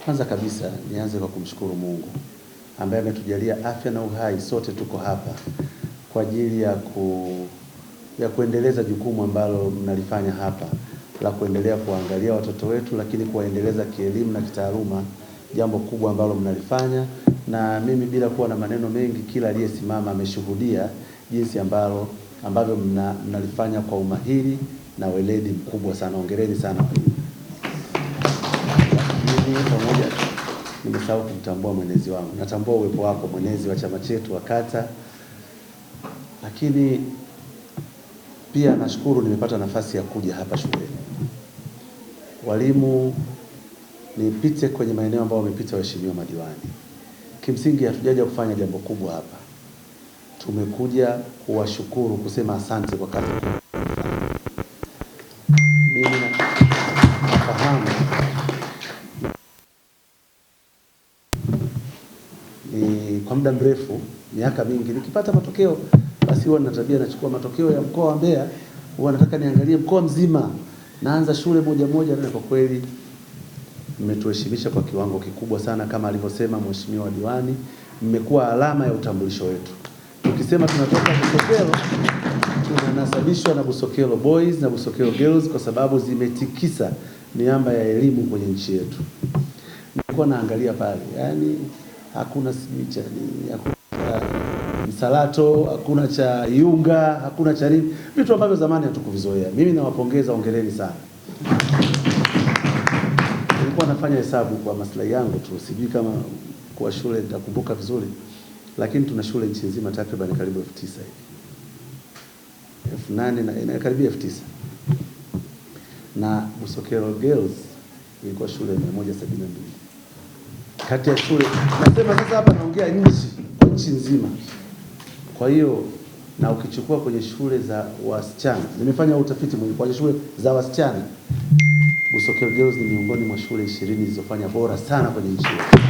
Kwanza kabisa nianze kwa kumshukuru Mungu ambaye ametujalia afya na uhai, sote tuko hapa kwa ajili ya kuendeleza jukumu ambalo mnalifanya hapa la kuendelea kuangalia watoto wetu, lakini kuwaendeleza kielimu na kitaaluma, jambo kubwa ambalo mnalifanya. Na mimi bila kuwa na maneno mengi, kila aliyesimama ameshuhudia jinsi ambavyo mnalifanya kwa umahiri na weledi mkubwa sana. Hongereni sana. Pamoja nimesahau kumtambua mwenezi wangu. Natambua uwepo wako mwenezi wa chama chetu wa kata, lakini pia nashukuru nimepata nafasi ya kuja hapa shuleni. Walimu, nipite kwenye maeneo ambayo wamepita waheshimiwa madiwani. Kimsingi hatujaja kufanya jambo kubwa hapa. Tumekuja kuwashukuru, kusema asante kwa kazi kubwa. Mimi nafahamu ni kwa muda mrefu, miaka mingi, nikipata matokeo basi huwa nina tabia nachukua matokeo ya mkoa wa Mbeya, huwa nataka niangalie mkoa mzima, naanza shule moja moja. Na kwa kweli mmetuheshimisha kwa kiwango kikubwa sana, kama alivyosema mheshimiwa diwani, mmekuwa alama ya utambulisho wetu. Tukisema tunatoka Busokelo, tunanasabishwa na Busokelo Boys na Busokelo Girls kwa sababu zimetikisa miamba ya elimu kwenye nchi yetu. Nilikuwa naangalia pale, yani hakuna sicha, hakuna msalato, hakuna cha yunga, hakuna cha nini, vitu ambavyo zamani hatukuvizoea. Mimi nawapongeza, hongereni sana. Nilikuwa nafanya hesabu kwa maslahi yangu tu, sijui kama kwa shule nitakumbuka vizuri, lakini tuna shule nchi nzima takriban karibu 9,000 hivi. 8,000 na karibia 9,000. Na Busokelo Girls ilikuwa shule 172. Kati ya shule, nasema sasa hapa naongea nchi nzima. Kwa hiyo na ukichukua kwenye shule za wasichana, nimefanya utafiti mwingi kwenye shule za wasichana, Busokelo Girls ni miongoni mwa shule 20 zilizofanya bora sana kwenye nchi yetu.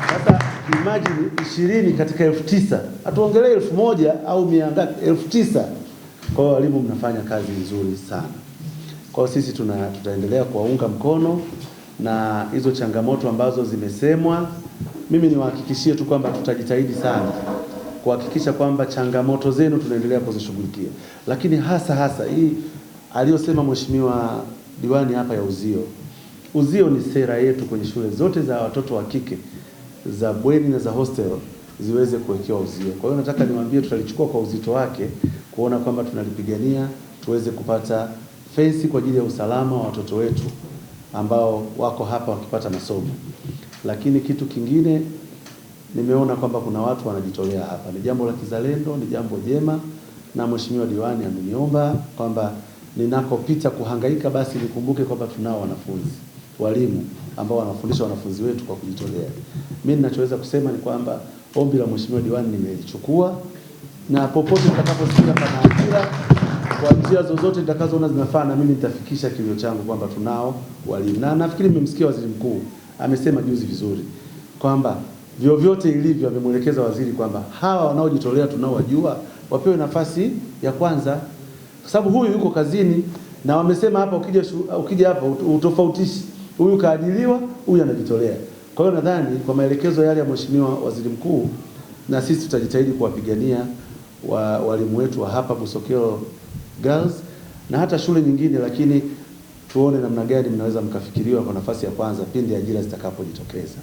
Sasa imagine 20 katika 9,000, hatuongelee 1,000 au 9,000. Kwa hiyo walimu mnafanya kazi nzuri sana. Kwa hiyo sisi tutaendelea kuwaunga mkono, na hizo changamoto ambazo zimesemwa, mimi niwahakikishie tu kwamba tutajitahidi sana kuhakikisha kwamba changamoto zenu tunaendelea kuzishughulikia. Lakini hasa hii aliyosema mheshimiwa diwani hapa ya uzio. Uzio ni sera yetu kwenye shule zote za watoto wa kike, za bweni na za hostel, ziweze kuwekewa uzio. Kwa hiyo nataka niwaambie tutalichukua kwa uzito wake, kuona kwamba tunalipigania tuweze kupata fence kwa ajili ya usalama wa watoto wetu ambao wako hapa wakipata masomo. Lakini kitu kingine, nimeona kwamba kuna watu wanajitolea hapa. Ni jambo la kizalendo, ni jambo jema, na mheshimiwa diwani ameniomba kwamba ninakopita kuhangaika basi nikumbuke kwamba tunao wanafunzi, walimu ambao wanafundisha wanafunzi wetu kwa kujitolea. Mimi ninachoweza kusema ni kwamba ombi la mheshimiwa diwani nimelichukua, na popote nitakaposikia pana ajira kwa njia zozote nitakazoona zinafaa, na mimi nitafikisha kilio changu kwamba tunao walimu. Na nafikiri mmemsikia waziri mkuu amesema juzi vizuri kwamba vyovyote ilivyo amemuelekeza waziri kwamba hawa wanaojitolea tunaowajua wapewe nafasi ya kwanza, kwa sababu huyu yuko kazini, na wamesema hapa ukija hapa utofautishi, huyu kaajiliwa, huyu anajitolea. Kwa hiyo nadhani kwa maelekezo yale ya mheshimiwa waziri mkuu, na sisi tutajitahidi kuwapigania walimu wetu wa hapa Busokelo Girls na hata shule nyingine, lakini tuone namna gani mnaweza mkafikiriwa kwa nafasi ya kwanza pindi ajira zitakapojitokeza.